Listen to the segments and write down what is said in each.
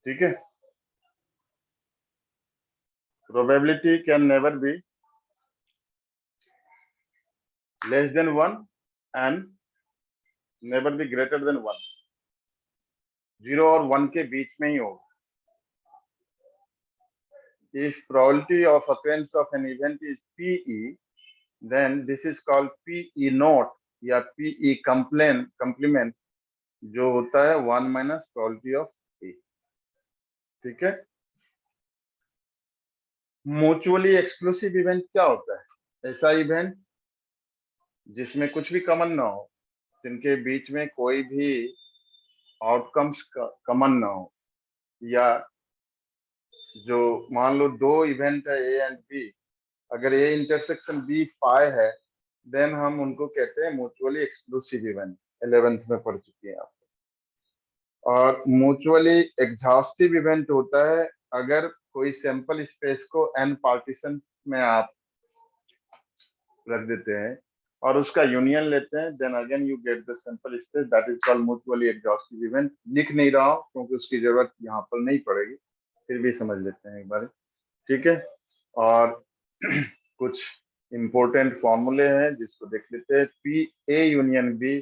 ठीक है, probability can never be less than 1 and never be greater than 1। 0 और 1 के बीच में ही होगा। If probability of occurrence of an event is PE, then this is called PE naught या PE complement जो होता है 1 माइनस प्रोबेबिलिटी ऑफ ए। ठीक है, म्यूचुअली एक्सक्लूसिव इवेंट क्या होता है? ऐसा इवेंट जिसमें कुछ भी कॉमन ना हो, जिनके बीच में कोई भी आउटकम्स कॉमन ना हो, या जो मान लो दो इवेंट है ए एंड बी, अगर ए इंटरसेक्शन बी फाई है, देन हम उनको कहते हैं म्यूचुअली एक्सक्लूसिव इवेंट। 11th में पढ़ चुके हैं आप। और म्यूचुअली एग्जॉस्टिव इवेंट होता है अगर कोई सैंपल स्पेस को n पार्टीशन में आप रख देते हैं और उसका यूनियन लेते हैं, then again you get the sample space, that is called mutually exhaustive event. लिख नहीं रहा हूँ क्योंकि उसकी जरूरत यहाँ पर नहीं पड़ेगी, फिर भी समझ लेते हैं एक बार। ठीक है, और कुछ इंपॉर्टेंट फॉर्मूले हैं जिसको देख लेते हैं। पी ए यूनियन बी,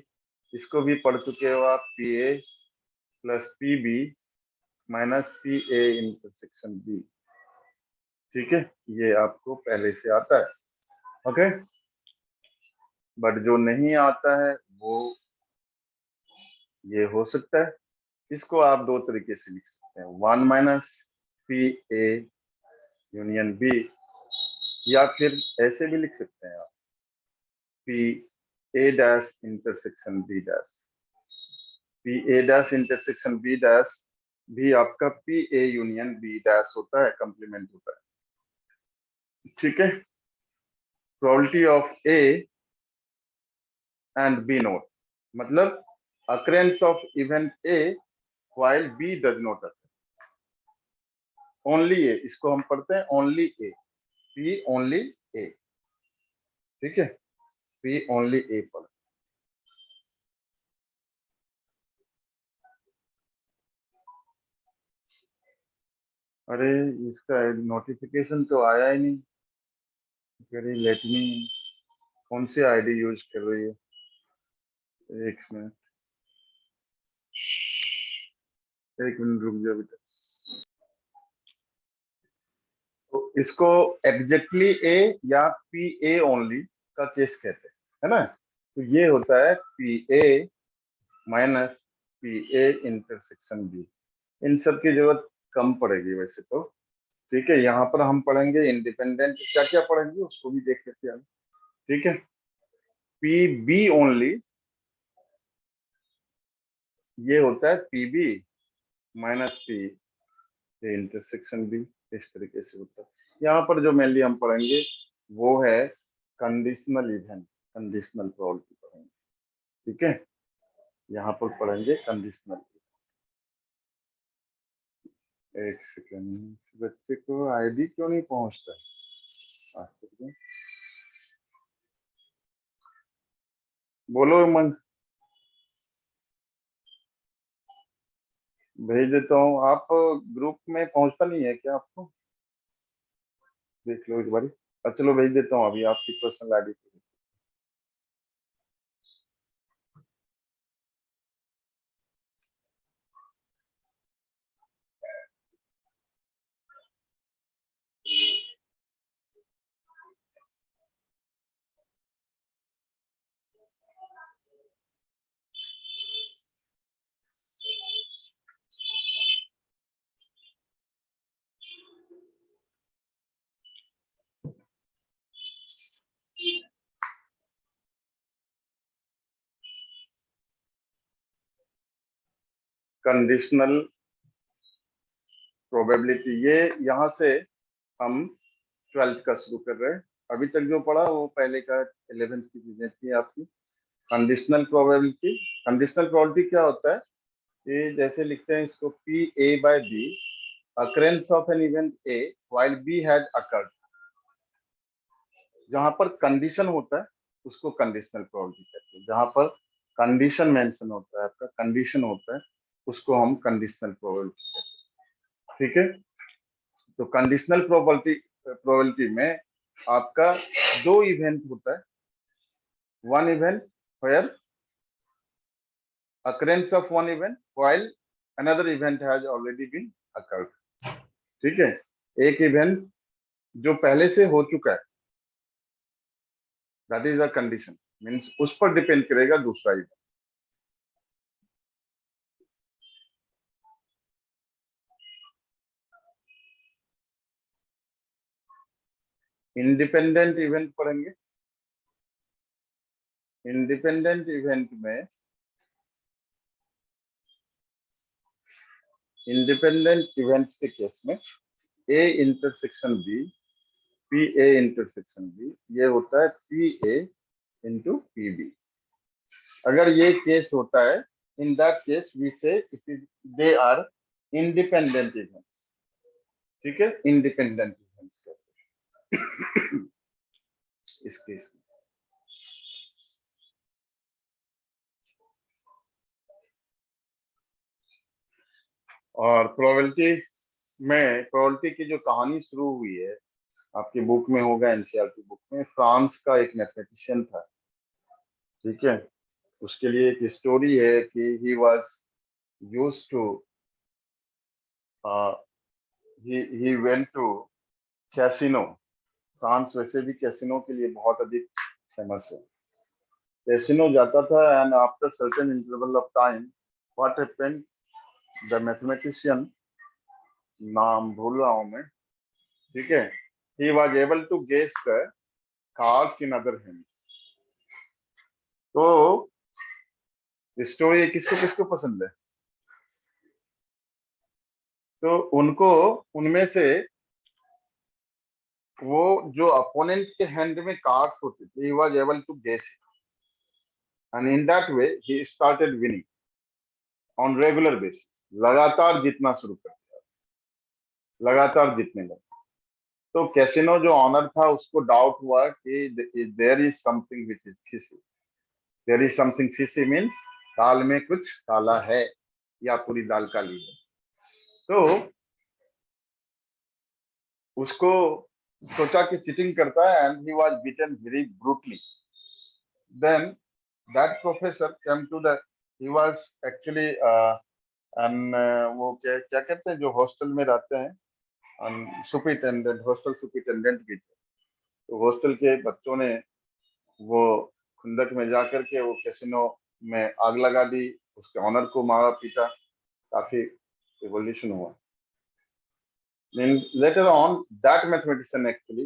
इसको भी पढ़ चुके हो आप। P A plus P B minus P A intersection B. ठीक है, ये आपको पहले से आता है। ओके, बट जो नहीं आता है वो ये हो सकता है। इसको आप दो तरीके से लिख सकते हैं, 1 minus P A union B, या फिर ऐसे भी लिख सकते हैं आप, P A dash intersection B dash. P A dash intersection B dash भी आपका P A union B dash होता है, कंप्लीमेंट होता है। ठीक है, probability of A and B not, मतलब occurrence of event A while B does not occur। Only A, इसको हम पढ़ते हैं only A, P only A. ठीक है, P ओनली ए पढ़। अरे इसका नोटिफिकेशन तो आया ही नहीं। लेट मी, कौन सी आईडी यूज कर रही है? एक मिनट, एक मिनट रुक जाओ बेटा। तो इसको एग्जैक्टली ए या पी ए ओनली का केस कहते हैं, है ना। तो ये होता है P A minus P A intersection B. इन सब की जरूरत कम पड़ेगी वैसे तो। ठीक है, यहाँ पर हम पढ़ेंगे इंडिपेंडेंट क्या क्या पढ़ेंगे उसको भी देख लेते हैं। ठीक है, पी बी ओनली ये होता है P B minus P intersection B, इस तरीके से होता है। यहाँ पर जो मेनली हम पढ़ेंगे वो है कंडीशनल इवेंट, कंडीशनल प्रोबेबिलिटी पढ़ेंगे। ठीक है, यहाँ पर पढ़ेंगे कंडीशनल। एक सेकेंड, बच्चे को आईडी क्यों नहीं पहुंचता? बोलो मन, भेज देता हूँ। आप ग्रुप में पहुंचता नहीं है क्या आपको? देख लो एक बारी। चलो भेज देता हूँ अभी आपकी पर्सनल आईडी पे। कंडीशनल प्रोबेबिलिटी, ये यहाँ से हम 12th का शुरू कर रहे हैं। अभी तक जो पढ़ा वो पहले का 11th की चीजें थी आपकी। कंडीशनल प्रोबेबिलिटी, कंडीशनल प्रोबेबिलिटी क्या होता है? ये जैसे लिखते हैं इसको, P A by B, occurrence of an event A while B had occurred। जहां पर कंडीशन होता है उसको कंडीशनल प्रोबेबिलिटी कहते हैं। जहां पर कंडीशन मेंशन होता है, आपका कंडीशन होता है, उसको हम कंडीशनल प्रोबेबिलिटी कहते हैं। ठीक है। तो कंडीशनल प्रोबेबिलिटी में आपका दो इवेंट होता है, one event where occurrence of one event while another event has already been occurred। ठीक है, एक इवेंट जो पहले से हो चुका है, that is a condition, means उस पर डिपेंड करेगा दूसरा इवेंट। इंडिपेंडेंट इवेंट पढ़ेंगे। इंडिपेंडेंट इवेंट में इंडिपेंडेंट इवेंट्स के केस में A intersection B, P A intersection B, ये होता है P A into P B. अगर ये केस होता है, in that case we say it is they are independent events. ठीक है, इंडिपेंडेंट इवेंट्स इस केस में। और प्रोबेबिलिटी की जो कहानी शुरू हुई है, आपकी बुक में होगा, एनसीईआरटी बुक में, फ्रांस का एक मैथमेटिशियन था। ठीक है, उसके लिए एक स्टोरी है कि he was used to he went to casino. France वैसे भी कैसीनो के लिए बहुत अधिक फेमस है। कैसीनो जाता था and after certain interval of time what happened, the mathematician, नाम भूल रहा हूं मैं, ठीक है, he was able to guess the cards in other hands। तो स्टोरी किसको किसको पसंद है? तो उनको, उनमें से वो जो अपोनेंट के हैंड में कार्ड्स होते थे, he was able to guess it and in that way he started winning on regular basis। लगातार जीतना शुरू कर दिया, लगातार जीतने लगा। तो कैसीनो जो ऑनर था उसको डाउट हुआ कि there is something which is fishy. There is something fishy means दाल में कुछ काला है या पूरी दाल काली है। तो उसको सोचा कि चीटिंग करता है and he was beaten very brutally. Then that professor came to the, he was actually and वो क्या क्या कहते हैं जो हॉस्टल में रहते हैं, सुपरिटेंडेंट, हॉस्टल सुपरिटेंडेंट भी थे। तो हॉस्टल के बच्चों ने वो खुंदक में जाकर के वो कैसीनो में आग लगा दी, उसके ऑनर को मारा पीटा, काफी रिवॉल्यूशन हुआ। Later on that mathematician actually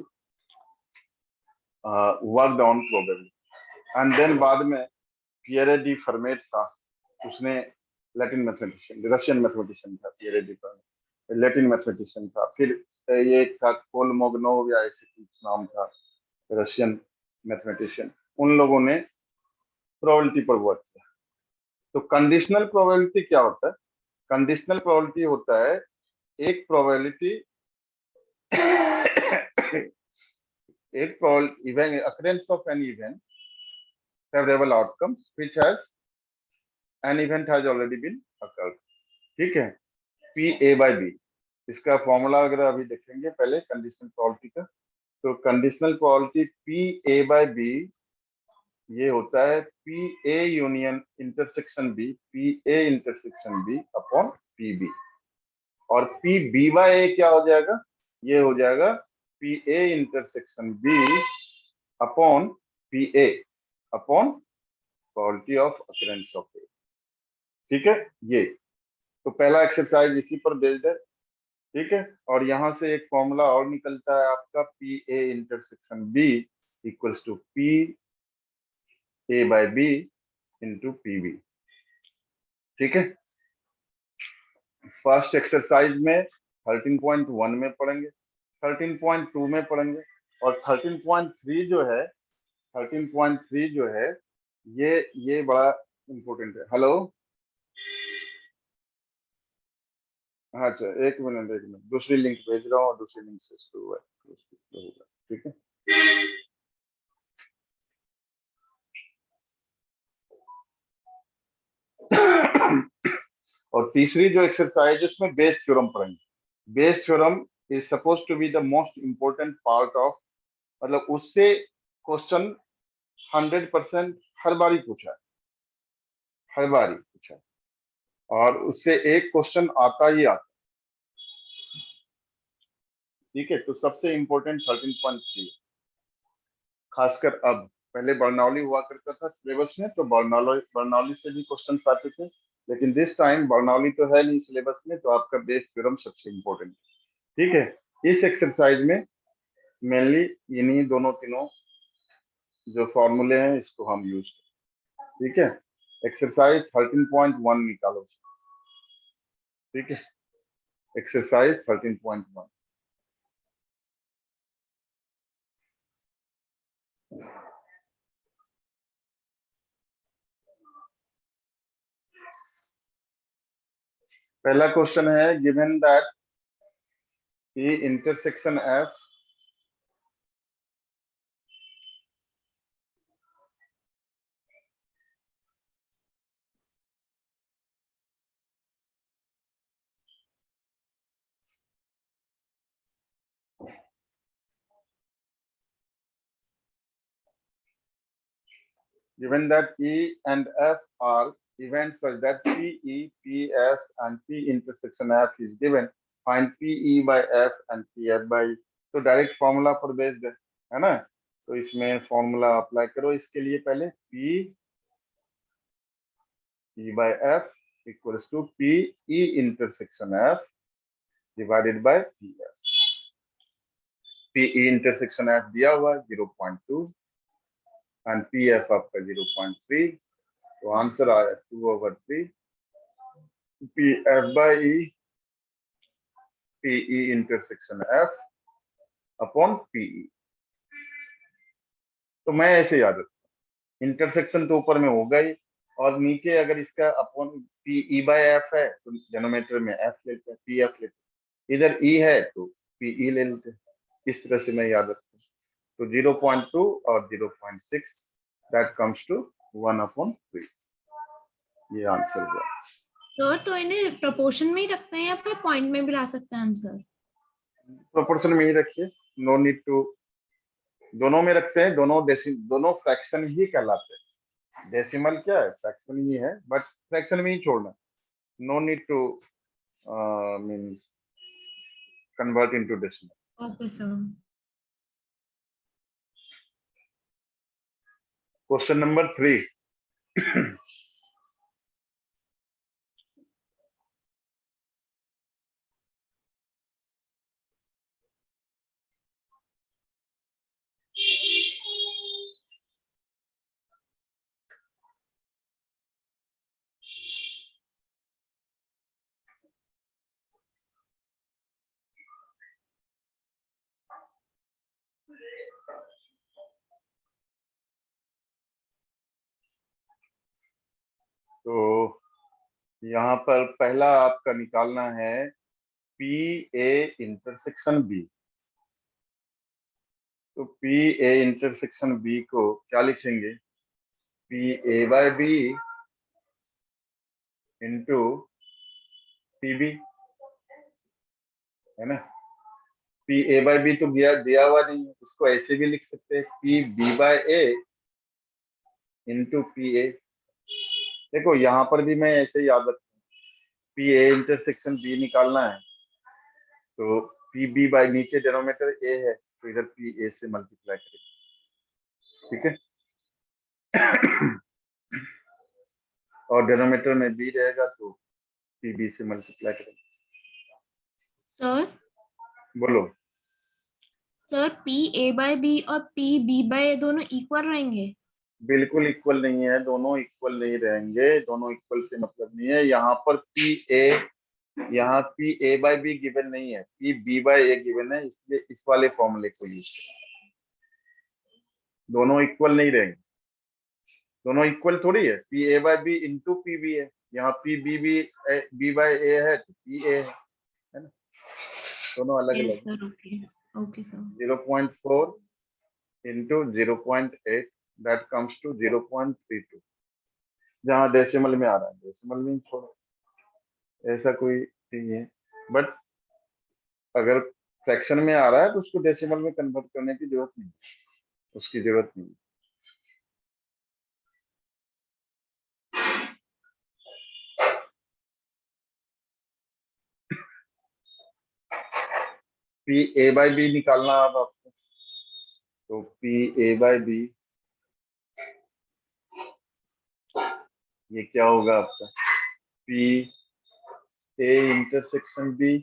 worked on probability and then बाद में पियरे डी फर्मेट था, उसने लैटिन मैथमेटिशियन, रशियन मैथमेटिशियन था Pierre de Fermat, Latin mathematician था। फिर ये एक था कोलमोगनोव या ऐसे कुछ नाम था, रशियन मैथमेटिशियन। उन लोगों ने प्रोबेबिलिटी पर वर्क किया। तो कंडीशनल प्रोबेबिलिटी क्या होता है? कंडीशनल प्रोबेबिलिटी होता है एक प्रोबेबिलिटी एक event, occurrence of an event, favorable outcome which has an event has already been occurred। ठीक है, P A by B, इसका फॉर्मूला वगैरह अभी देखेंगे, पहले कंडीशनल प्रोबेबिलिटी का। तो conditional probability P A by B ये होता है P A union intersection B, P A intersection B upon P B। और P B by A क्या हो जाएगा? ये हो जाएगा P A intersection B upon P A upon probability of occurrence of A। ठीक है, ये तो पहला एक्सरसाइज इसी पर बेस्ड है। ठीक है, और यहां से एक फॉर्मूला और निकलता है आपका P A intersection B equals to P A by B into P B। ठीक है, फर्स्ट एक्सरसाइज में 13.1 में पढ़ेंगे, 13.2 में पढ़ेंगे, और 13.3 जो है, 13.3 जो है ये बड़ा इंपॉर्टेंट है। हेलो, अच्छा एक मिनट दूसरी लिंक भेज रहा हूँ और दूसरी लिंक से शुरू है। ठीक है, और तीसरी जो एक्सरसाइज है उसमें बेस थ्योरम पढ़ेंगे। Bayes theorem is suppose to be the most important part of, मतलब उससे क्वेश्चन 100% हर बारी पूछा है, हर बारी पूछा है, और उससे एक क्वेश्चन आता ही आता। ठीक है, तो सबसे इंपॉर्टेंट 13.3, खासकर अब, पहले बर्नौली हुआ करता था सिलेबस में, तो बर्नौली से भी क्वेश्चन आते थे, लेकिन दिस टाइम बर्नौली तो है नहीं सिलेबस में, तो आपका बेस थ्योरम सबसे इंपॉर्टेंट। ठीक है, इस एक्सरसाइज में मेनली इन्हीं दोनों तीनों जो फॉर्मूले हैं इसको हम यूज करें। ठीक है, एक्सरसाइज 13.1 निकालो। ठीक है, एक्सरसाइज 13.1। पहला क्वेश्चन है, given that E intersection F given that E and F are events such that PE, PF and P intersection F is given, find PE by F and PF by, तो direct formula पर based है ना, तो इसमें formula apply करो। इसके लिए पहले P E by F equals to P E intersection F divided by PF। P E intersection F दिया हुआ 0.2 and PF आपका 0.3, तो आंसर आया 2/3 PF by E, PE intersection F upon PE। तो मैं ऐसे याद रखता, इंटरसेक्शन तो ऊपर में होगा ही, और नीचे अगर इसका अपॉन PE बाय F है तो डिनोमिनेटर में F लेते हैं, PF लेते हैं, इधर E है तो PE ले लेते हैं। इस तरह से मैं याद रखता हूँ। तो 0.2 और 0.6 दैट कम्स टू 1/3। ये आंसर हुआ। सर तो इन्हें प्रोपोर्शन में ही रखते हैं या फिर पॉइंट में भी ला सकते हैं आंसर? प्रोपोर्शन में ही रखिए, नो नीड टू, दोनों में रखते हैं, दोनों फ्रैक्शन ही कहलाते हैं। डेसिमल क्या है, फ्रैक्शन ही है, बट फ्रैक्शन में ही छोड़ना, no need to mean convert into decimal. Okay sir. Question number 3। तो यहाँ पर पहला आपका निकालना है पी ए इंटरसेक्शन बी। तो पी ए इंटरसेक्शन बी को क्या लिखेंगे, P A by B into P B, है ना। पी ए बाय बी तो दिया हुआ नहीं है, इसको ऐसे भी लिख सकते हैं, P B by A into P A. देखो यहाँ पर भी मैं ऐसे याद रखता हूँ, पी ए इंटरसेक्शन बी निकालना है तो पी बी बाय, नीचे डिनोमिनेटर ए है तो इधर पी ए से मल्टीप्लाई करेंगे। ठीक है, और डिनोमिनेटर में बी रहेगा तो पी बी से मल्टीप्लाई करेंगे। सर बोलो। Sir P A by B और पी बी बाय दोनों इक्वल रहेंगे? बिल्कुल इक्वल नहीं है, दोनों इक्वल नहीं रहेंगे, दोनों इक्वल से मतलब नहीं है। यहाँ पर पी ए, यहाँ P A by B given नहीं है, P B by A given है, इसलिए इस वाले फॉर्मूले को यूज करें। दोनों इक्वल नहीं रहेंगे, दोनों इक्वल थोड़ी है, P A by B into P B है, यहाँ P B B by A है तो पी ए है ना, दोनों अलग यस अलग। Sir, okay okay sir. 0.4 into 0.8 that comes to 0.32। जहाँ डेसिमल में आ रहा है डेसिमल में छोड़ो, ऐसा कोई नहीं है, बट अगर फ्रैक्शन में आ रहा है तो उसको डेसिमल में कन्वर्ट करने की जरूरत नहीं, उसकी जरूरत नहीं। पी ए बाई बी निकालना अब आपको, तो पी ए बाई बी ये क्या होगा आपका, P A intersection B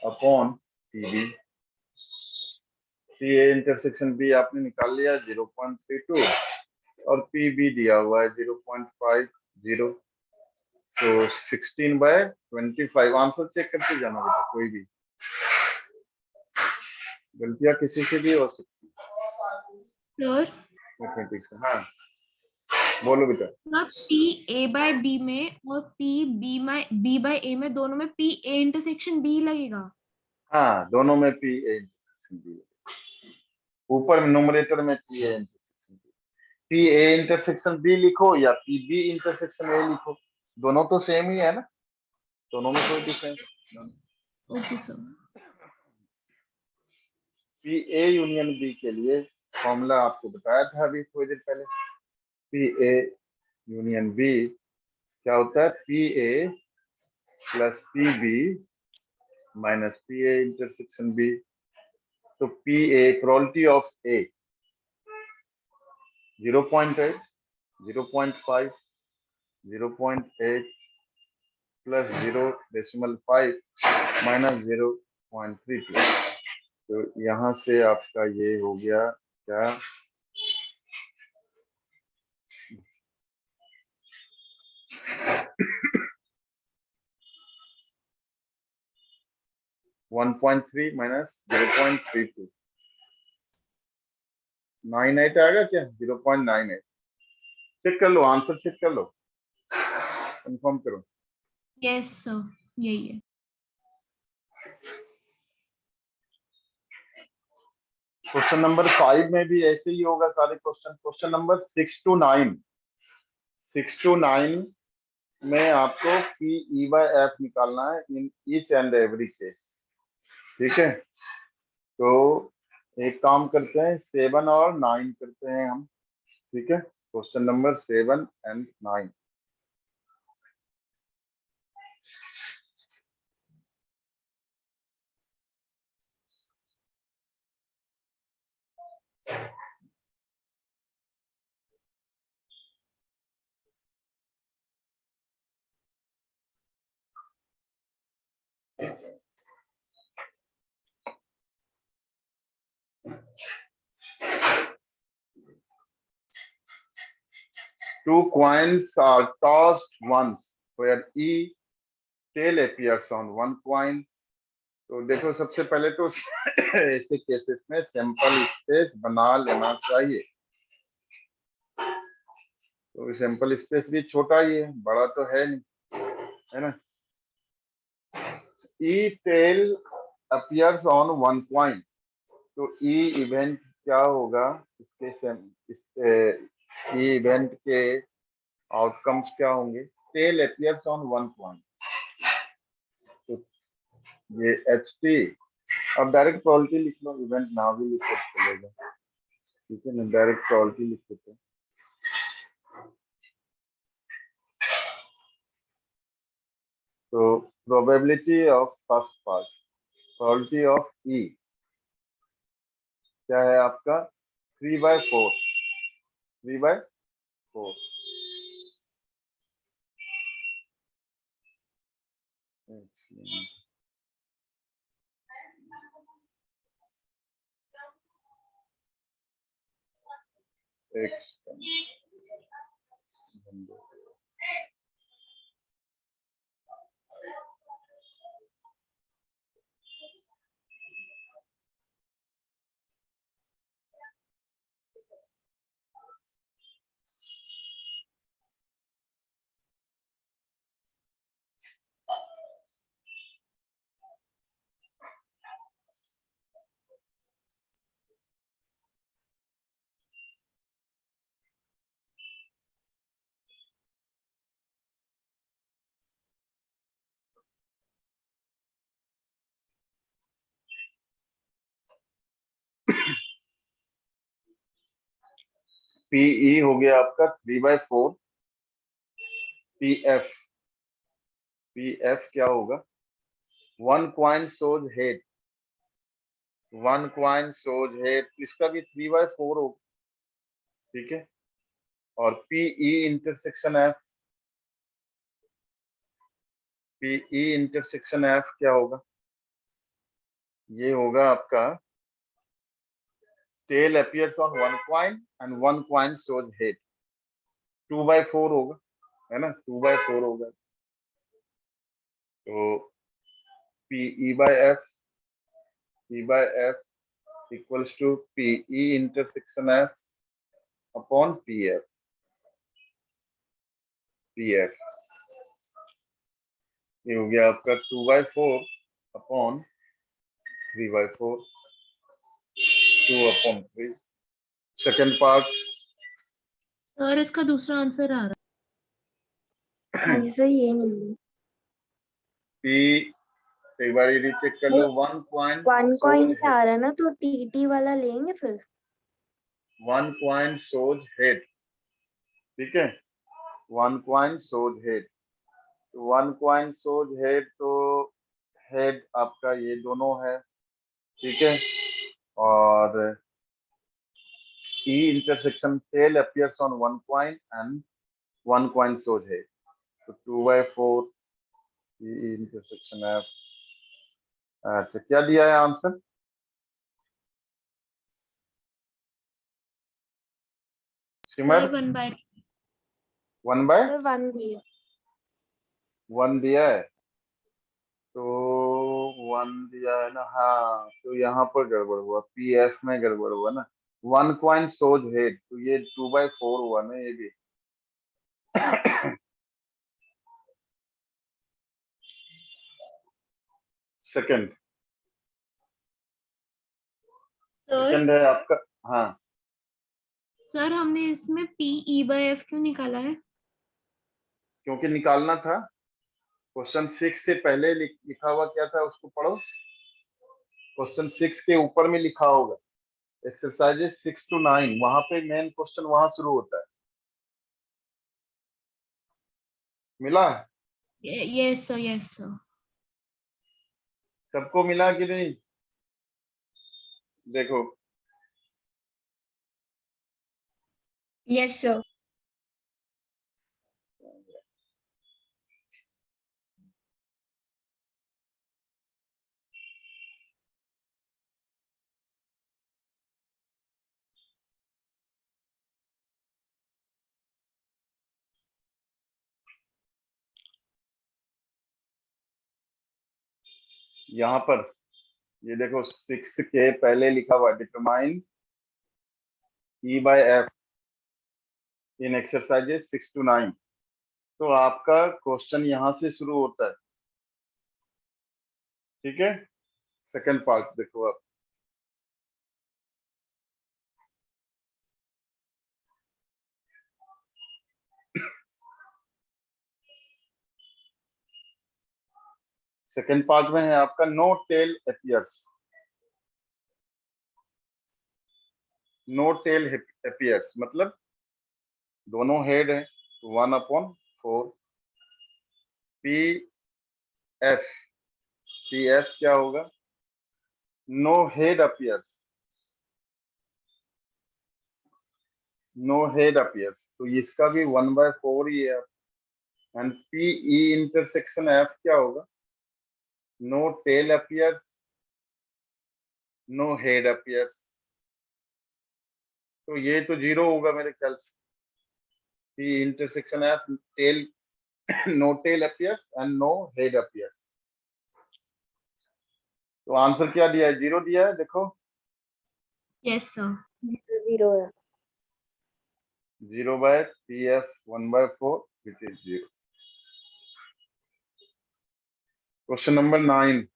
upon P B. P A intersection B आपने निकाल लिया 0.32 और पी बी दिया हुआ है 0.50। तो 16/25। आंसर चेक करते जाना बेटा, कोई भी गलतियां किसी से भी हो सकती सर है मैथमेटिक्स में। हाँ बोलो बेटा। पी ए बाय बी में और पी बी बाय ए में, दोनों में पी ए इंटरसेक्शन बी लगेगा। हाँ दोनों में पी ए इंटरसेक्शन बी, ऊपर न्यूमरेटर में P A intersection B. P A intersection B लिखो या पी बी इंटरसेक्शन ए लिखो, दोनों तो सेम ही है ना, दोनों में कोई difference. Okay sir. P A union B के लिए फॉर्मूला आपको बताया था अभी थोड़ी देर पहले। पी ए यूनियन बी क्या होता है, P A plus P B minus P A intersection B. तो P A probability of A 0.8, 0.5, 0.8 plus 0.5 minus 0.32। तो यहाँ से आपका ये हो गया क्या, 1.3 माइनस 0.32, 98 आएगा क्या, 0.98। चेक कर लो, आंसर चेक कर लो, कंफर्म करो। यस सर, यही है। क्वेश्चन नंबर 5 में भी ऐसे ही होगा सारे क्वेश्चन। क्वेश्चन नंबर 6 to 9 में आपको पी ई बाय एफ निकालना है in each and every case. ठीक है, तो एक काम करते हैं, 7 और 9 करते हैं हम। ठीक है, question number 7 and 9। Two coins are tossed once where E tail appears on one coin। तो देखो सबसे पहले तो ऐसे केसेस में सैंपल स्पेस बना लेना चाहिए। तो सैंपल स्पेस भी छोटा ही है, बड़ा तो है नहीं, है ना। E tail appears on one coin, तो ई इवेंट क्या होगा, ई इवेंट के आउटकम्स क्या होंगे, tail appears on one coin. तो ये एच टी, अब डायरेक्ट प्रोबेबिलिटी लिख लो, इवेंट ना भी लिखो चलेगा। ठीक है ना, डायरेक्ट प्रोबेबिलिटी लिख देते हैं। तो probability of first part, probability of E क्या है आपका, 3/4, 3/4। एक्स पीई हो गया आपका 3/4 पीएफ। पीएफ क्या होगा? One coin shows head, one coin shows head, इसका भी 3/4 होगा। ठीक है। और P E intersection F, P E intersection F क्या होगा? ये होगा आपका tail appears on one coin and one coin shows head, 2/4 होगा, है ना, 2/4 होगा। तो P E by F, E by F equals to P E intersection F upon P F. P F ये हो गया आपका 2/4 अपॉन 3/4, 2/3। Second part. सर इसका दूसरा आंसर आ रहा हाँ जी सर, ये नहीं पी, एक बार ये चेक कर लो। वन कॉइन वन कॉइन सोज पे आ रहा है ना, तो टीटी वाला लेंगे फिर। वन कॉइन सोज हेड, ठीक है, one coin shows head. One coin shows head, तो हेड आपका ये दोनों है, ठीक है। और E intersection tail appears on one coin and one coin shows head, तो 2/4 ई इंटरसेक्शन एफ। अच्छा, क्या दिया है आंसर? सिमर, सर 1/, 1/1 सर वन दिए। दिया है, तो 1 दिया है ना, हाँ, तो यहाँ पर गड़बड़ हुआ, पीएफ में गड़बड़ हुआ ना। वन कॉइन सोज हेड, तो ये 2/4 हुआ ना ये भी। सेकंड, सर सेकंड है आपका। हाँ, सर हमने इसमें PE/F क्यों निकाला है? क्योंकि निकालना था। क्वेश्चन 6 से पहले लिखा हुआ क्या था उसको पढ़ो। क्वेश्चन 6 के ऊपर में लिखा होगा एक्सरसाइजेस 6 to 9, वहां पे मेन क्वेश्चन वहां शुरू होता है। मिला? Yes sir, yes sir. सबको मिला कि नहीं? देखो, यस सर। यहाँ पर ये देखो 6 के पहले लिखा हुआ determine E by F in exercises 6 to 9, तो आपका क्वेश्चन यहाँ से शुरू होता है, ठीक है। सेकंड पार्ट देखो आप। सेकंड पार्ट में है आपका no tail appears, no tail appears मतलब दोनों हेड है, 1/4 पी एफ। पी एफ क्या होगा? No head appears, no head appears, तो इसका भी 1/4 ही है। एंड पीई इंटरसेक्शन एफ क्या होगा? No tail appears, no head appears, तो ये तो 0 होगा मेरे ख्याल से। P intersection F tail, no tail appears and no head appears, तो आंसर क्या दिया है? 0 दिया है, देखो। Yes sir. 0 है। 0/PF 1/4 which is 0। Question number 9।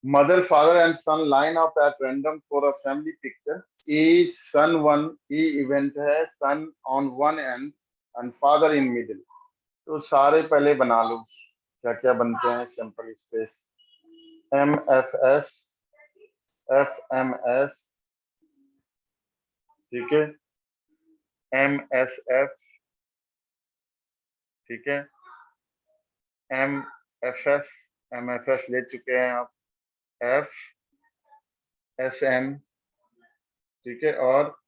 Mother, father, and son line up at random for a family picture. E son one, E event है, son on one end and father in middle. तो सारे पहले बना लो, क्या क्या बनते हैं. सिंपल स्पेस MFS, FMS, ठीक है, MSF, ठीक है, MFS, MFS ले चुके हैं आप, FSM, ठीक है, और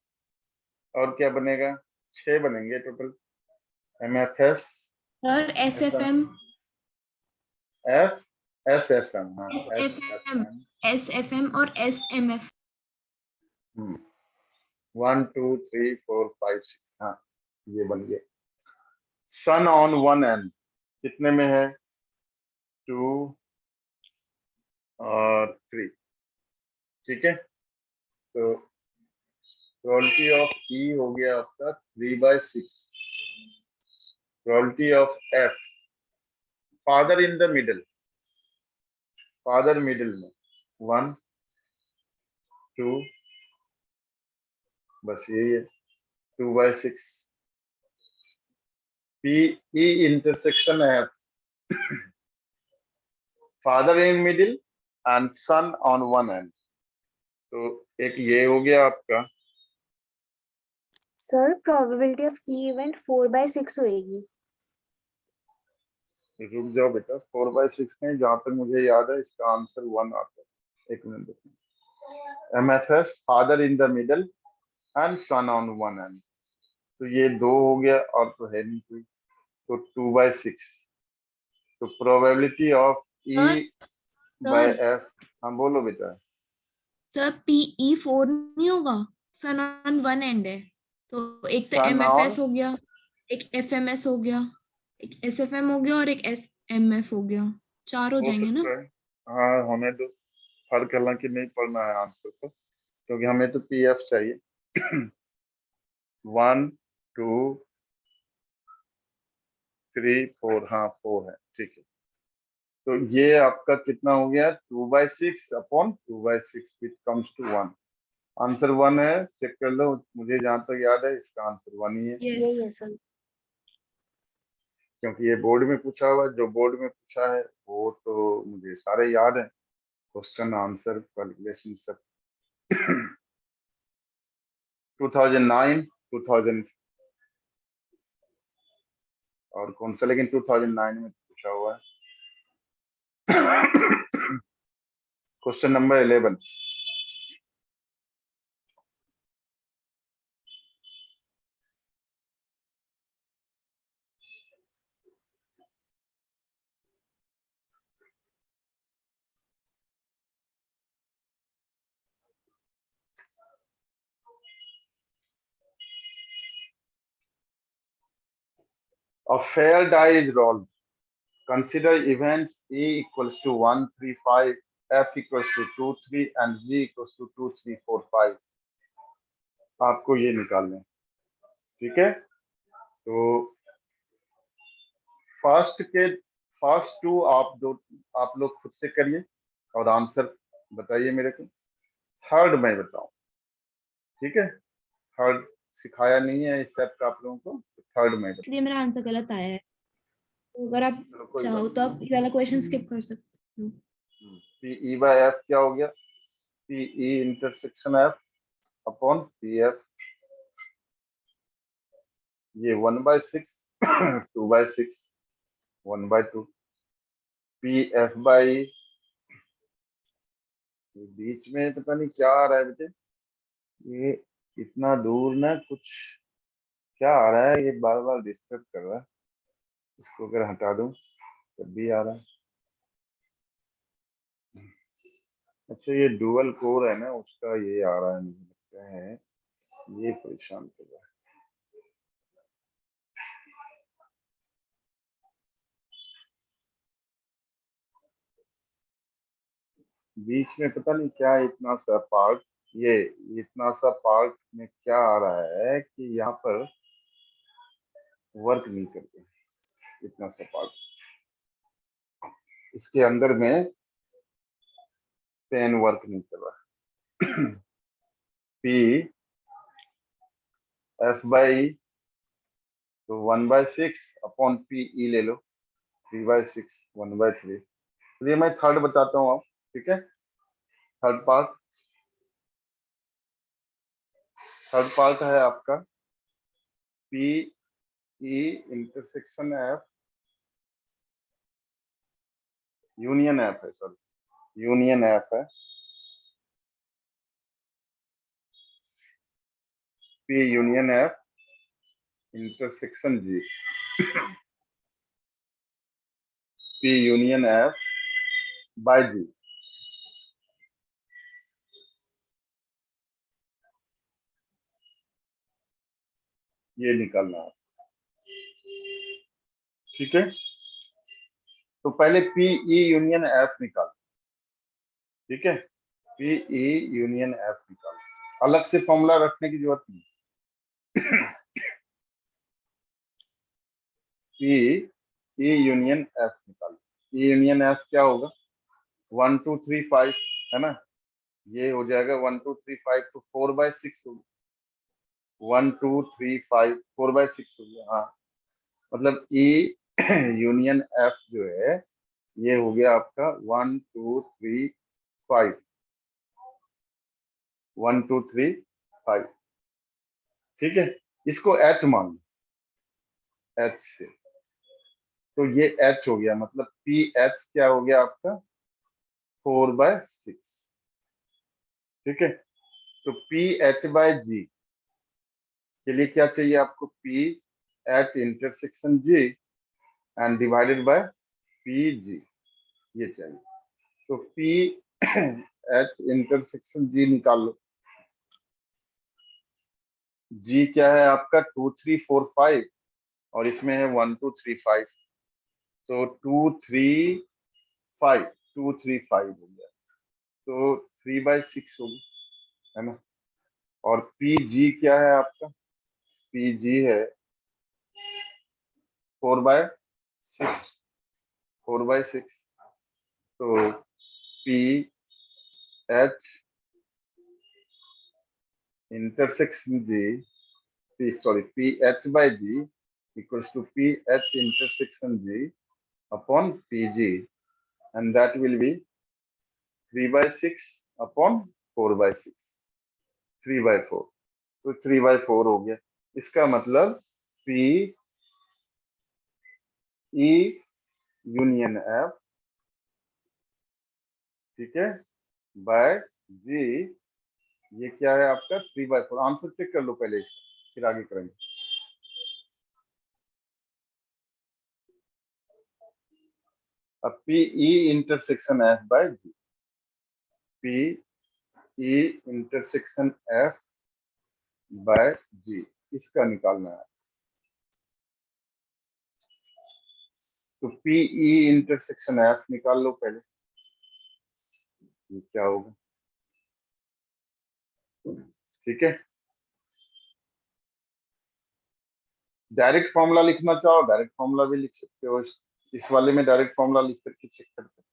क्या बनेगा, 6 बनेंगे total. MFS, sir SFM, SFM, हाँ, SFM, SFM. SFM और SMF. 1 2 3 4 5 6, हाँ, ये बन गया. सन ऑन वन एंड कितने में है, 2 और 3, ठीक है. तो प्रोबेबिलिटी ऑफ ई हो गया आपका 3/6. Probability of F, father in the middle, father middle में 1 2, बस यही है, 2/6. P E intersection F, father in middle and son on one end. तो एक ये हो गया आपका. Sir probability of E event 4/6 होएगी. रुक जाओ बेटा, 4/6 में जहां तक मुझे याद है इसका आंसर 1 आता है. एक मिनट देखो. MFS, father in the middle and son on one end. तो ये 2 हो गया और तो है नहीं कोई, तो 2/6. तो probability of E bye sir F. हाँ बोलो बेटा. सर PE4 नहीं होगा, सन ऑन वन एंड है, तो एक तो सन MFS ऑन, हो गया, एक FMS हो गया, एक SFM हो गया और एक SMF हो गया. 4 हो हो जाएंगे ना. सकता है, हाँ होने दो. फर्क हालांकि नहीं पड़ना है आंसर को, क्योंकि हमें तो PF चाहिए. 1 2 3 4, हाँ 4 है, ठीक है. तो ये आपका कितना हो गया, 2/6 upon 2/6, which comes to 1. Answer 1 है, चेक कर लो. मुझे जहां तक याद है इसका आंसर 1 ही है, यस. यही है सर. क्योंकि ये बोर्ड में पूछा हुआ है. जो बोर्ड में पूछा है वो तो मुझे सारे याद है, क्वेश्चन आंसर कैलकुलेशन सब. 2009, 2000 और कौन सा, लेकिन 2009 में पूछा हुआ है. Question number 11. A fair die is rolled. Consider events A equals to 1 3 5, F equals to 2 3 and G equals to 2 3 4 5. आपको ये निकालना है, ठीक है. तो फर्स्ट 2 आप लोग खुद से करिए और आंसर बताइए मेरे को. थर्ड मैं बताऊं, ठीक है. थर्ड सिखाया नहीं है स्टेप का आप लोगों को, तो थर्ड मैं बताऊं. इसलिए मेरा आंसर गलत आया है, तो अगर आप चलो कोई चाहो बात तो आप ये वाला क्वेश्चन स्किप कर सकते हो. नहीं. PE/F क्या हो गया, PE intersection F upon PF. ये 1/6, 2/6, 1/2. PF/E, बीच में पता नहीं क्या आ रहा है बेटे. ये इतना दूर ना कुछ क्या आ रहा है, ये बार बार डिस्टर्ब कर रहा है. इसको अगर हटा दूं तब भी आ रहा है. अच्छा, ये डुअल कोर है ना, उसका ये आ रहा है, मुझे लगता है ये परेशान कर रहा है. बीच में पता नहीं क्या इतना सा पार्ट, ये इतना सा पार्ट में क्या आ रहा है कि यहाँ पर वर्क नहीं करते. इतना सा पार्ट इसके अंदर में पेन वर्क नहीं कर रहा। पी एफ बाई तो 1/6 अपॉन पी ई ले लो, 3/6 1/3। चलिए मैं थर्ड बताता हूँ आप, ठीक है। थर्ड पार्ट है आपका P E intersection F union F है, सॉरी यूनियन एफ है, P union F intersection ji, P union F by जी। ये निकालना है, ठीक है। तो पहले पी ई यूनियन एफ निकाल, ठीक है। पी ई यूनियन एफ निकाल, अलग से फॉर्मूला रखने की जरूरत नहीं। पी ई यूनियन एफ निकाल, ई यूनियन एफ क्या होगा, 1 2 3 5 है ना, ये हो जाएगा 1 2 3 5 तो 4/6 होगा, 1 2 3 5 4/6 हो गया। हाँ, मतलब ई यूनियन एफ जो है ये हो गया आपका 1 2 3 5, 1 2 3 5, ठीक है। इसको एच मान लो, एच से, तो ये एच हो गया, मतलब पी एच क्या हो गया आपका 4/6, ठीक है। तो पी एच बाय जी के लिए क्या चाहिए आपको, P H intersection G and divided by P G, ये चाहिए। तो पी एच इंटरसेक्शन जी निकाल लो, जी क्या है आपका 2 3 4 5 और इसमें है 1 2 3 5, तो 2 3 5 2 3 5 हो गया, तो 3/6 हो गया, है ना। और पी जी क्या है आपका, पी जी है 4/6, 4/6, तो P H intersection G, sorry P H by G equals to P H intersection G upon P G, and that will be 3/6 upon 4/6, 3/4, तो 3/4 हो गया। इसका मतलब पी ई यूनियन एफ, ठीक है, बाय जी, ये क्या है आपका 3/4। आंसर चेक कर लो पहले इसका, फिर आगे करेंगे। अब P E intersection F by G, P E intersection F by G, इसका निकालना है। तो पी ई इंटरसेक्शन एफ निकाल लो पहले, ये क्या होगा, ठीक है। डायरेक्ट फॉर्मूला लिखना चाहो डायरेक्ट फॉर्मूला भी लिख सकते हो, इस वाले में डायरेक्ट फॉर्मूला लिख करके चेक करते हैं।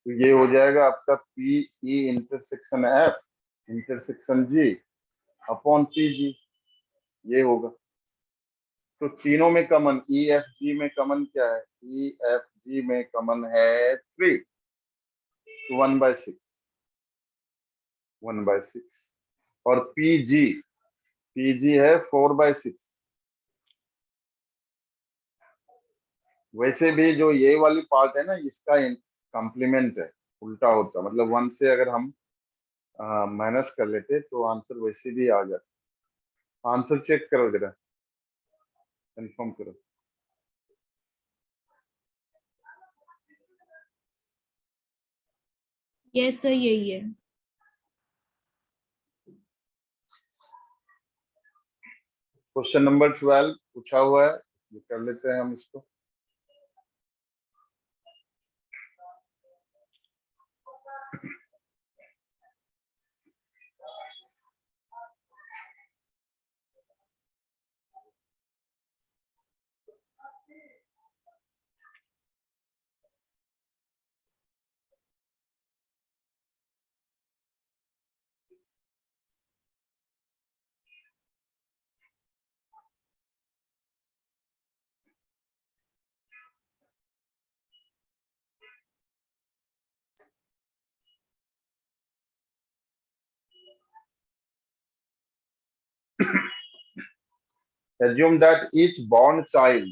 तो ये हो जाएगा आपका P E intersection F intersection G upon P G, ये होगा। तो तीनों में कॉमन, ई एफ जी में कॉमन क्या है, ई एफ जी में कॉमन है 3, 1/6, 1/6, और पी जी है 4/6। वैसे भी जो ये वाली पार्ट है ना, इसका कॉम्प्लीमेंट है, उल्टा होता, मतलब 1 से अगर हम माइनस कर लेते तो आंसर वैसे भी आ जाता। आंसर चेक करो जरा, कंफर्म करो। यस सर, यही है। क्वेश्चन नंबर 12 पूछा हुआ है, ये कर लेते हैं हम इसको। Assume that each born child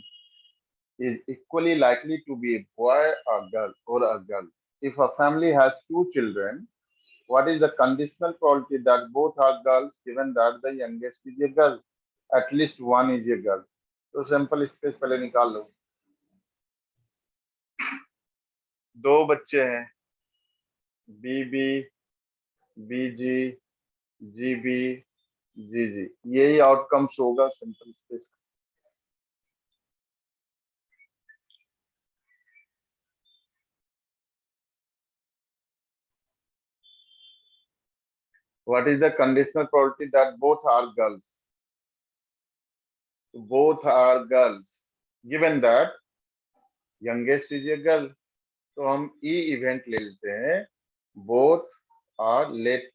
is equally likely to be a boy or girl or a girl. If a family has two children, what is the conditional probability that both are girls given that the youngest is a girl? At least one is a girl. तो simple space पहले निकाल लो. दो बच्चे हैं, बीबी, बीजी, GB, जीजी. यही outcomes होगा simple space. What is the conditional probability that both are girls? Both are girls. Given that youngest is a girl, तो हम E event ले लेते हैं. Both are let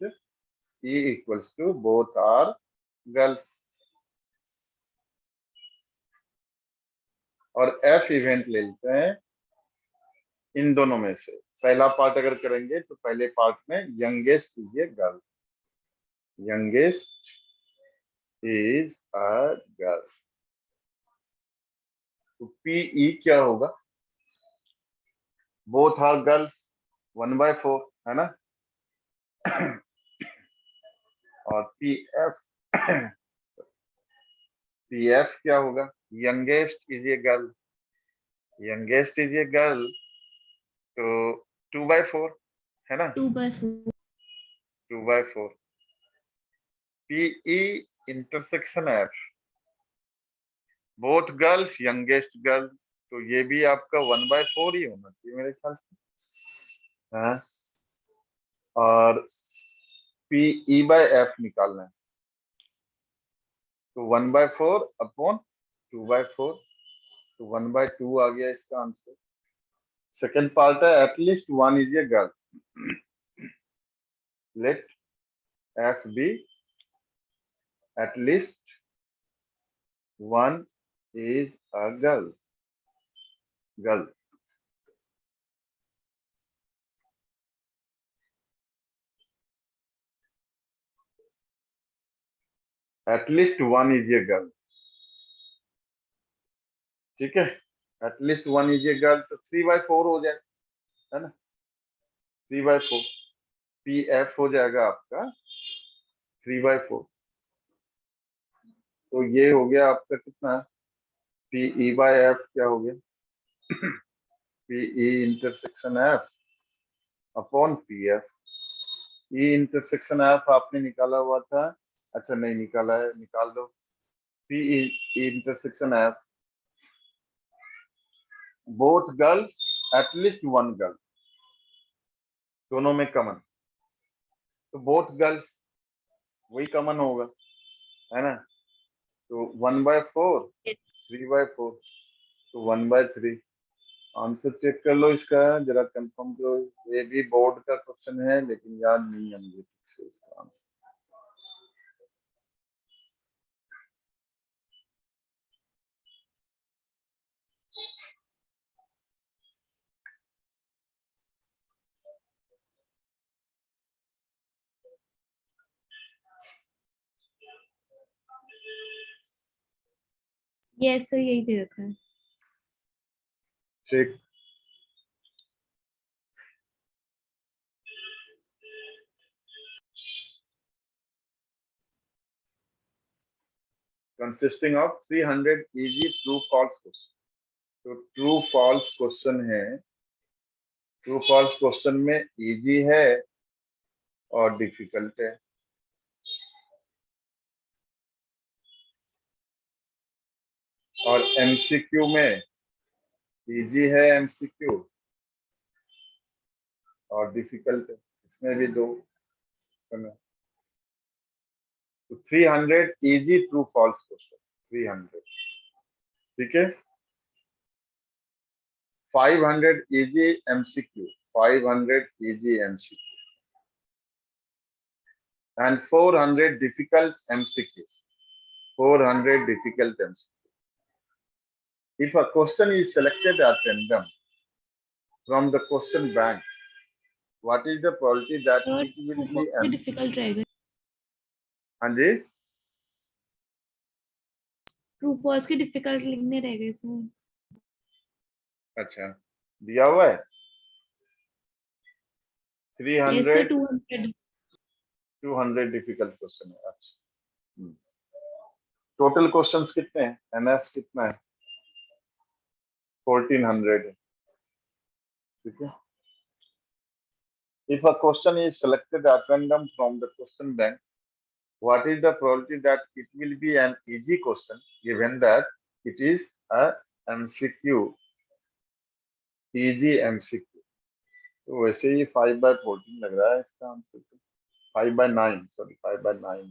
E equals to both are girls. और F event ले लेते हैं इन दोनों में से. पहला पार्ट अगर करेंगे तो पहले पार्ट में youngest is a girl. Youngest is a girl. तो PE क्या होगा? Both are girls, 1/4 है ना. और PF क्या होगा? Youngest is a girl. Youngest is a girl, तो 2/4 है ना. 2/4. 2/4. PE intersection F, both girls, youngest girl, तो ये भी आपका 1/4 ही होना चाहिए मेरे ख्याल से. हाँ. और PE/F निकालना है, तो 1/4 अपॉन 2/4, तो 1/2 आ गया इसका आंसर. सेकेंड पार्ट है at least one is a girl. Let F be at least one is a girl. Girl. At least one is a girl. ठीक है. At least one is a girl, तो 3/4 हो जाए, है ना. 3/4. PF हो जाएगा आपका 3/4. तो ये हो गया आपका कितना? PE/F क्या हो गया? PE intersection F upon PF. E intersection F आपने निकाला हुआ था. अच्छा नहीं निकाला है, निकाल दो. PE intersection F, both girls, at least one girl, दोनों में कमन, तो बोथ गर्ल्स वही कमन होगा, है ना. तो 1/4, 3/4, तो 1/3. आंसर चेक कर लो इसका, जरा कंफर्म करो. ये भी बोर्ड का क्वेश्चन है लेकिन याद नहीं है मुझे ठीक से इसका आंसर. यस सर, यही दे रखा है. ठीक. consisting of 300 easy true false question. तो ट्रू फॉल्स क्वेश्चन है. ट्रू फॉल्स क्वेश्चन में इजी है और डिफिकल्ट है. और एमसीक्यू में इजी है एमसीक्यू और डिफिकल्ट है. इसमें भी दो समय. तो 300 इजी ट्रू फॉल्स क्वेश्चन, 300. ठीक है. 500 easy MCQ, 500 easy MCQ, and 400 difficult MCQ, 400 difficult MCQ. If a question is selected at random from the question bank, what is the probability that it will be difficult रहेगा. हाँ जी. True false के difficult लिखने रह गए sir. अच्छा, दिया हुआ है यस सर 300 200। 200 डिफिकल्ट क्वेश्चन है। अच्छा, टोटल क्वेश्चंस कितने हैं? एनएस कितना है? 1400 है। ठीक है। If a question is selected at random from the question bank, what is the probability that it will be an easy question given that it is a MCQ, easy MCQ? तो वैसे ही 5/14 लग रहा है इसका आंसर। 5/9, sorry 5/9,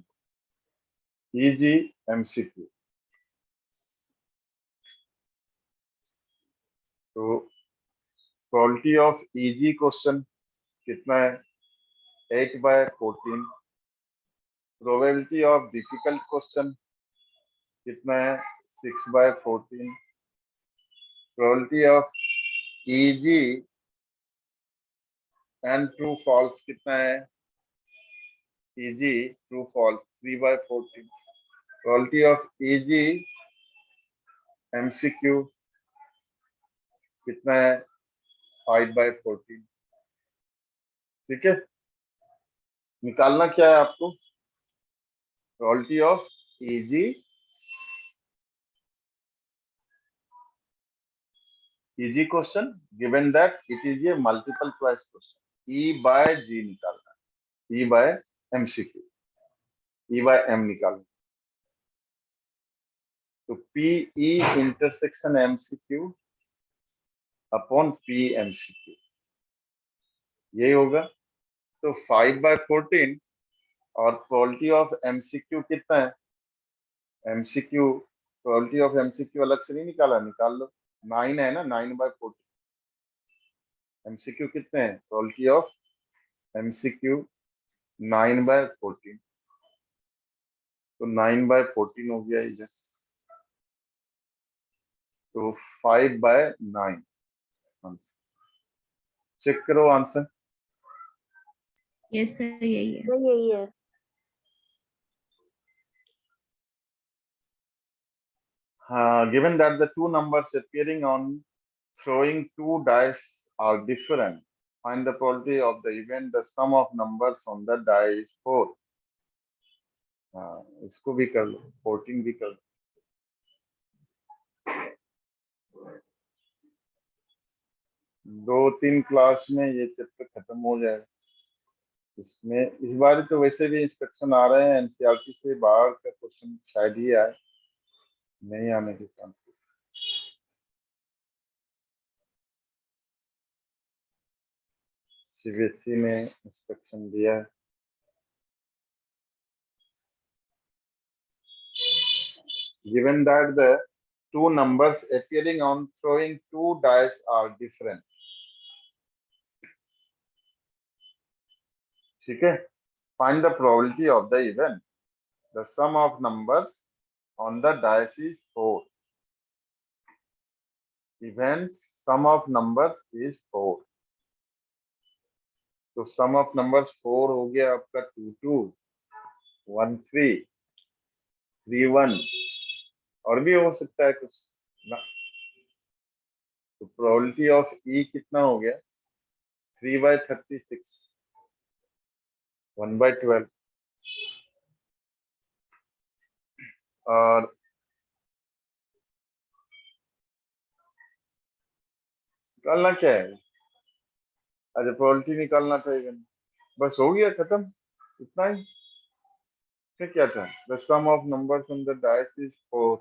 easy MCQ। तो probability of easy question कितना है? 8/14। probability of difficult question कितना है? 6/14। probability of easy and true false कितना है? easy true false 3/14। probability of easy MCQ कितना है? 5/14। ठीक है। निकालना क्या है आपको? probability of easy question given that it is a multiple choice question। E/G निकालना है, E/MCQ, E/M निकालना। तो PE intersection MCQ upon PMCQ यही होगा। तो 5/14 और प्रोबेबिलिटी ऑफ MCQ कितना है? MCQ प्रोबेबिलिटी ऑफ MCQ अलग से नहीं निकाला, निकाल लो। 9 है ना, 9/14। MCQ कितने हैं? Probability of MCQ 9/14। तो 9/14 हो गया इधर। तो 5/9 आंसर। चेक करो आंसर। यस सर यही है। सर यही है। Given that the two numbers appearing on throwing two dice are different, find the probability of the event the sum of numbers on the die is 4। इसको भी कर लो, 14 भी कर लो। दो तीन क्लास में ये चैप्टर खत्म हो जाएगा। इसमें इस बार तो वैसे भी इंस्ट्रक्शन आ रहे हैं एनसीईआरटी से बाहर का क्वेश्चन शायद ही आए, नहीं आने के चांसेस। सीबीएसई ने इंस्ट्रक्शन दिया है। Given that the two numbers appearing on throwing two dice are different, ठीक है। Find the probability of the event the sum of numbers on the dice is 4। event sum of numbers is 4। तो sum of numbers 4 हो गया आपका 22 13 31 और भी हो सकता है कुछ ना। तो प्रोबेबिलिटी ऑफ ई कितना हो गया? 3/36 1/12। और निकालना क्या है? अच्छा, प्रोबेबिलिटी निकालना था इवन। बस हो गया, खत्म, इतना ही। फिर क्या था? The sum of numbers on the dice is 4।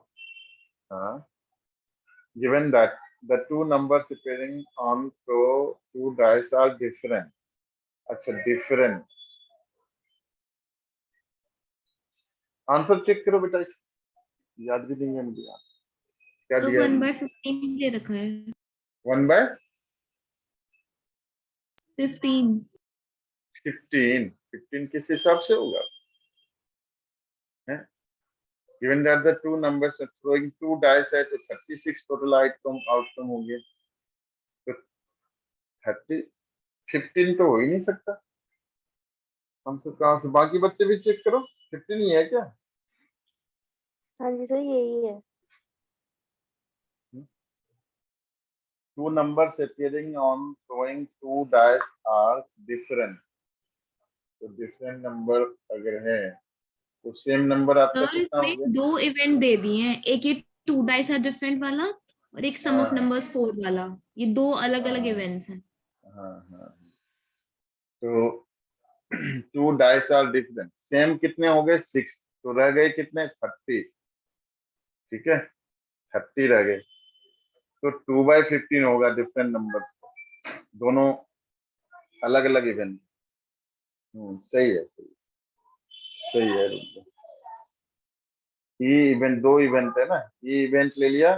Given that the two numbers appearing on throw two dice are different। अच्छा, डिफरेंट। आंसर चेक करो बेटा, इस याद भी नहीं है मुझे आंसर क्या तो दिया है। 1/15 दे रखा है। 1/15 15 15 किस हिसाब से होगा? Given that the two numbers are throwing two dice at 36 total outcome हो गया। तो 15 तो हो ही नहीं सकता। हम सब कहाँ से? बाकी बच्चे भी चेक करो, 15 ही है क्या? हाँ जी सर यही है। two numbers appearing on showing two dice are different. तो different number अगर है तो सेम नंबर आपका सर कितना हो इसमें गया? 2 इवेंट दे दिए हैं, एक ये 2 डाइस आर डिफरेंट वाला और एक सम ऑफ हाँ नंबर्स 4 वाला। ये 2 अलग अलग हाँ इवेंट्स हैं। हाँ। तो two dice are different, same कितने हो गए? 6, तो रह गए कितने? 30। ठीक है, 30 रह गए। तो 2/15 होगा डिफरेंट नंबर्स को, दोनों अलग अलग इवेंट। सही है, सही है। ये इवेंट, 2 इवेंट है ना, ये इवेंट ले लिया।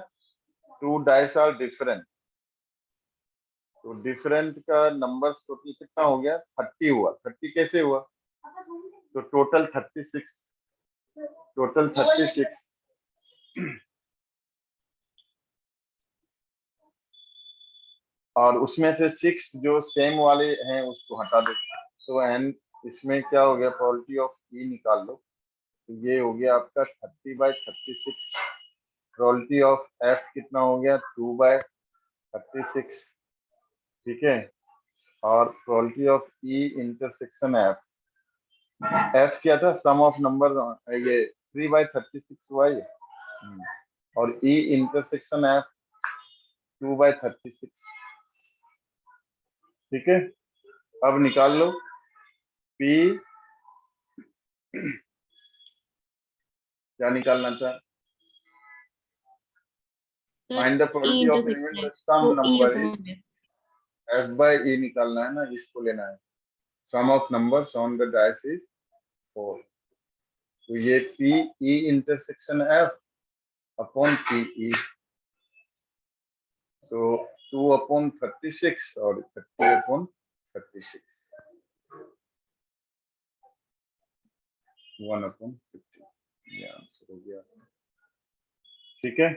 टू डाइस आर डिफरेंट, तो डिफरेंट का नंबर टोटल कितना हो गया? 30 हुआ। 30 कैसे हुआ? तो टोटल 36, टोटल 36। और उसमें से 6 जो सेम वाले हैं उसको हटा दो। तो एन इसमें क्या हो गया? प्रोबेबिलिटी ऑफ ई निकाल लो। तो ये हो गया आपका 30/36। प्रोबेबिलिटी ऑफ एफ कितना हो गया? 2/36। ठीक है। और probability of E intersection F, F क्या था? सम ऑफ नंबर, ये 3/36 हुआ ये। और ई इंटरसेक्शन एफ 2/36। ठीक है, अब निकाल लो पी। क्या निकालना था? Find the sir E probability of intersection event है सम तो ई नंबर इज अपॉन है। एफ बाय ई निकालना है ना, इसको लेना है। Sum of numbers on the dice is 4। तो ये P E intersection F upon P E. तो 2/36 और 30/36, 1/50। ये आंसर हो गया। ठीक है।